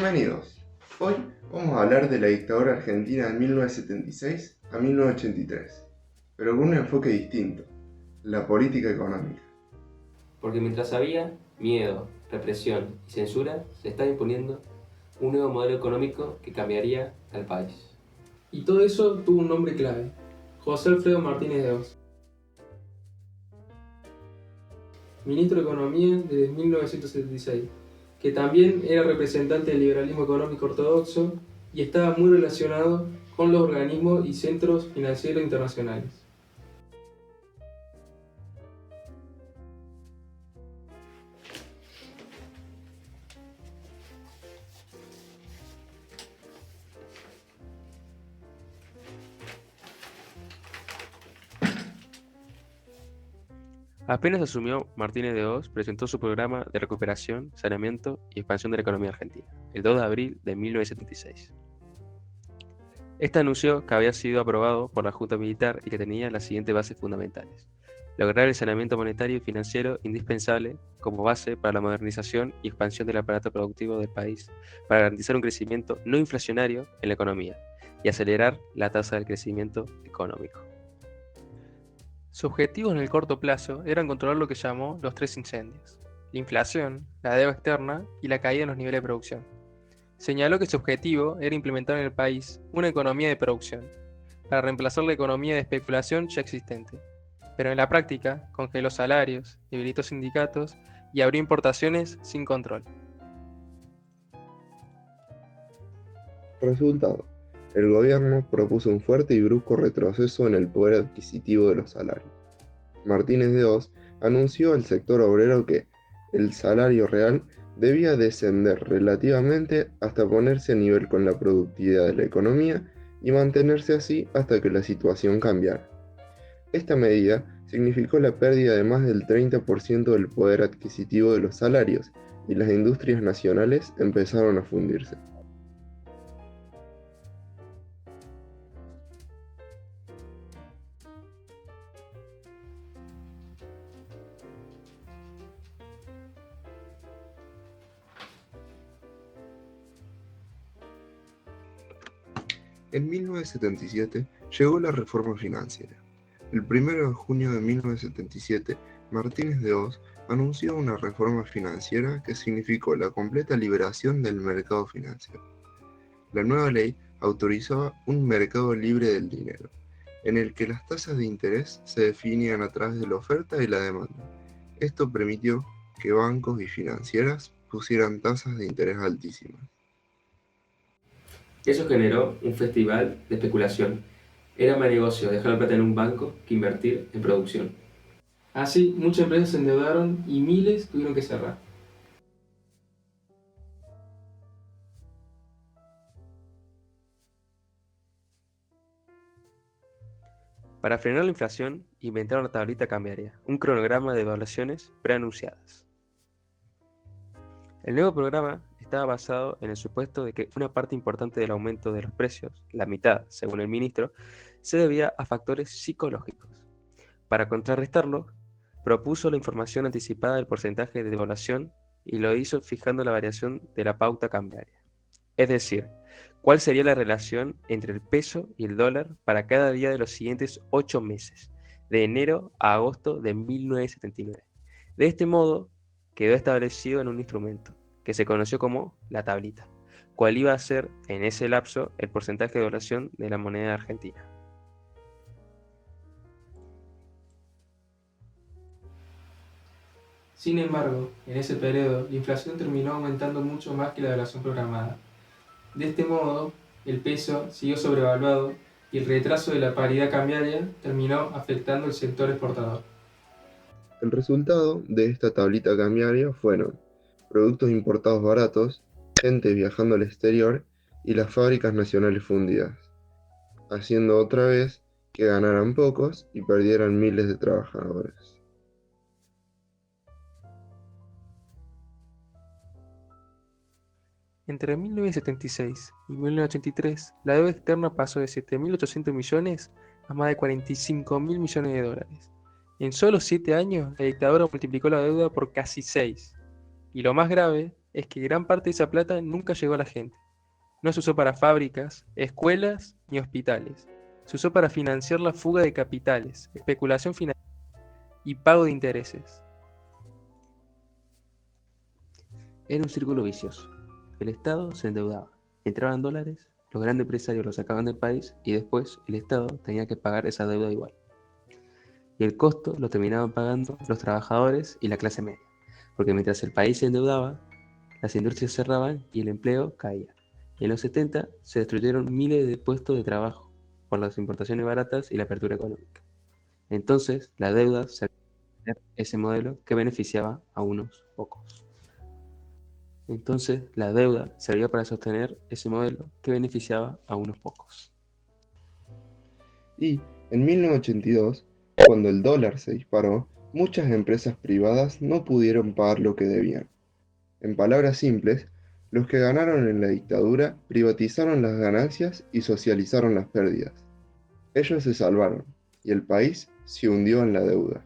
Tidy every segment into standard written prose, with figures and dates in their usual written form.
Bienvenidos. Hoy vamos a hablar de la dictadura argentina de 1976 a 1983, pero con un enfoque distinto, la política económica. Porque mientras había miedo, represión y censura, se estaba imponiendo un nuevo modelo económico que cambiaría al país. Y todo eso tuvo un nombre clave: José Alfredo Martínez de Hoz, ministro de Economía desde 1976, que también era representante del liberalismo económico ortodoxo y estaba muy relacionado con los organismos y centros financieros internacionales. Apenas asumió, Martínez de Hoz presentó su programa de recuperación, saneamiento y expansión de la economía argentina, el 2 de abril de 1976. Este anunció que había sido aprobado por la Junta Militar y que tenía las siguientes bases fundamentales: lograr el saneamiento monetario y financiero indispensable como base para la modernización y expansión del aparato productivo del país, para garantizar un crecimiento no inflacionario en la economía y acelerar la tasa del crecimiento económico. Su objetivo en el corto plazo era controlar lo que llamó los tres incendios: la inflación, la deuda externa y la caída en los niveles de producción. Señaló que su objetivo era implementar en el país una economía de producción, para reemplazar la economía de especulación ya existente, pero en la práctica congeló salarios, debilitó sindicatos y abrió importaciones sin control. Resultado: el gobierno propuso un fuerte y brusco retroceso en el poder adquisitivo de los salarios. Martínez de Hoz anunció al sector obrero que el salario real debía descender relativamente hasta ponerse a nivel con la productividad de la economía y mantenerse así hasta que la situación cambiara. Esta medida significó la pérdida de más del 30% del poder adquisitivo de los salarios y las industrias nacionales empezaron a fundirse. En 1977 llegó la reforma financiera. El 1 de junio de 1977, Martínez de Hoz anunció una reforma financiera que significó la completa liberación del mercado financiero. La nueva ley autorizaba un mercado libre del dinero, en el que las tasas de interés se definían a través de la oferta y la demanda. Esto permitió que bancos y financieras pusieran tasas de interés altísimas. Eso generó un festival de especulación. Era más negocio dejar la plata en un banco que invertir en producción. Así, muchas empresas se endeudaron y miles tuvieron que cerrar. Para frenar la inflación, inventaron la tablita cambiaria, un cronograma de evaluaciones preanunciadas. El nuevo programa estaba basado en el supuesto de que una parte importante del aumento de los precios, la mitad, según el ministro, se debía a factores psicológicos. Para contrarrestarlo, propuso la información anticipada del porcentaje de devaluación y lo hizo fijando la variación de la pauta cambiaria. Es decir, cuál sería la relación entre el peso y el dólar para cada día de los siguientes 8 meses, de enero a agosto de 1979. De este modo, quedó establecido en un instrumento, que se conoció como la tablita, cuál iba a ser en ese lapso el porcentaje de devaluación de la moneda argentina. Sin embargo, en ese periodo, la inflación terminó aumentando mucho más que la devaluación programada. De este modo, el peso siguió sobrevaluado y el retraso de la paridad cambiaria terminó afectando al sector exportador. El resultado de esta tablita cambiaria fueron productos importados baratos, gente viajando al exterior y las fábricas nacionales fundidas, haciendo otra vez que ganaran pocos y perdieran miles de trabajadores. Entre 1976 y 1983, la deuda externa pasó de 7.800 millones a más de 45.000 millones de dólares. En solo 7 años, la dictadura multiplicó la deuda por casi 6. Y lo más grave es que gran parte de esa plata nunca llegó a la gente. No se usó para fábricas, escuelas ni hospitales. Se usó para financiar la fuga de capitales, especulación financiera y pago de intereses. Era un círculo vicioso. El Estado se endeudaba, entraban dólares, los grandes empresarios los sacaban del país y después el Estado tenía que pagar esa deuda igual. Y el costo lo terminaban pagando los trabajadores y la clase media, porque mientras el país se endeudaba, las industrias cerraban y el empleo caía. Y en los 70 se destruyeron miles de puestos de trabajo por las importaciones baratas y la apertura económica. Entonces, la deuda se ese modelo que beneficiaba a unos pocos. Entonces, la deuda servía para sostener ese modelo que beneficiaba a unos pocos. Y en 1982, cuando el dólar se disparó, muchas empresas privadas no pudieron pagar lo que debían. En palabras simples, los que ganaron en la dictadura privatizaron las ganancias y socializaron las pérdidas. Ellos se salvaron, y el país se hundió en la deuda.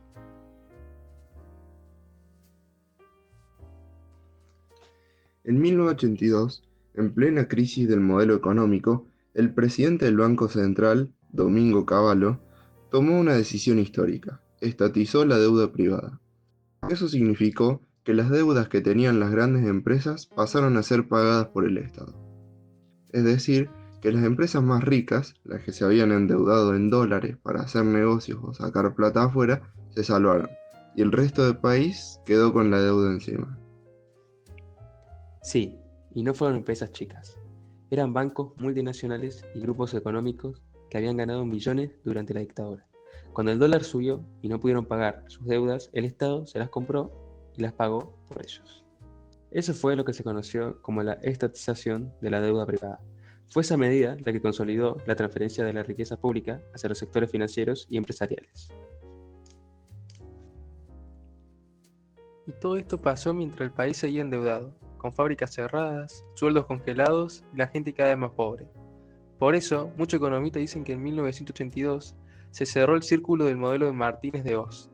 En 1982, en plena crisis del modelo económico, el presidente del Banco Central, Domingo Cavallo, tomó una decisión histórica: estatizó la deuda privada. Eso significó que las deudas que tenían las grandes empresas pasaron a ser pagadas por el Estado. Es decir, que las empresas más ricas, las que se habían endeudado en dólares para hacer negocios o sacar plata afuera, se salvaron, y el resto del país quedó con la deuda encima. Sí, y no fueron empresas chicas. Eran bancos multinacionales y grupos económicos que habían ganado millones durante la dictadura. Cuando el dólar subió y no pudieron pagar sus deudas, el Estado se las compró y las pagó por ellos. Eso fue lo que se conoció como la estatización de la deuda privada. Fue esa medida la que consolidó la transferencia de la riqueza pública hacia los sectores financieros y empresariales. Y todo esto pasó mientras el país seguía endeudado, con fábricas cerradas, sueldos congelados y la gente cada vez más pobre. Por eso, muchos economistas dicen que en 1982 se cerró el círculo del modelo de Martínez de Oz.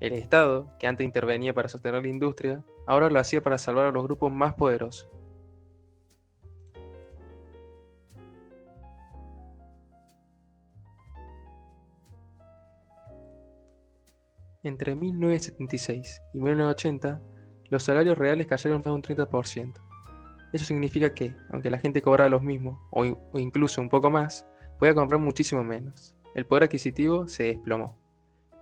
El Estado, que antes intervenía para sostener la industria, ahora lo hacía para salvar a los grupos más poderosos. Entre 1976 y 1980, los salarios reales cayeron más de un 30%. Eso significa que, aunque la gente cobraba lo mismo, o incluso un poco más, podía comprar muchísimo menos. El poder adquisitivo se desplomó.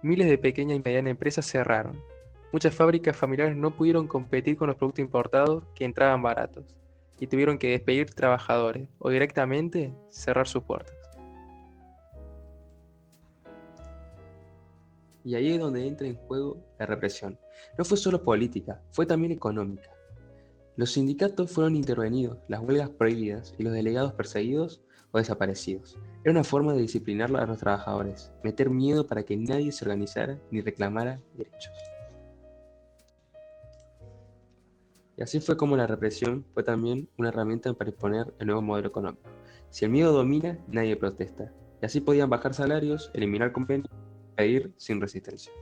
Miles de pequeñas y medianas empresas cerraron. Muchas fábricas familiares no pudieron competir con los productos importados que entraban baratos, y tuvieron que despedir trabajadores, o directamente cerrar sus puertas. Y ahí es donde entra en juego la represión. No fue solo política, fue también económica. Los sindicatos fueron intervenidos, las huelgas prohibidas y los delegados perseguidos o desaparecidos. Era una forma de disciplinar a los trabajadores, meter miedo para que nadie se organizara ni reclamara derechos. Y así fue como la represión fue también una herramienta para imponer el nuevo modelo económico. Si el miedo domina, nadie protesta. Y así podían bajar salarios, eliminar convenios y pedir sin resistencia.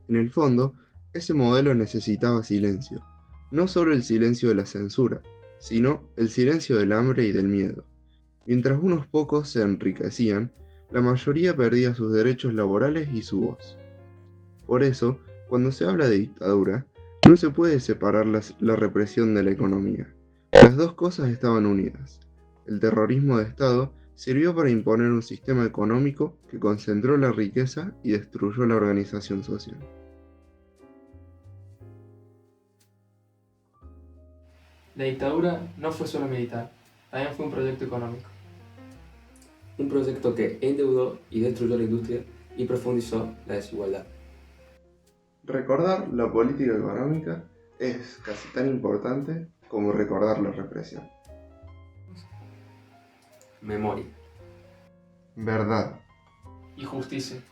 En el fondo, ese modelo necesitaba silencio, no solo el silencio de la censura, sino el silencio del hambre y del miedo. Mientras unos pocos se enriquecían, la mayoría perdía sus derechos laborales y su voz. Por eso, cuando se habla de dictadura, no se puede separar la represión de la economía. Las dos cosas estaban unidas. El terrorismo de Estado sirvió para imponer un sistema económico que concentró la riqueza y destruyó la organización social. La dictadura no fue solo militar, también fue un proyecto económico. Un proyecto que endeudó y destruyó la industria y profundizó la desigualdad. Recordar la política económica es casi tan importante como recordar la represión. Memoria. Verdad. Y justicia.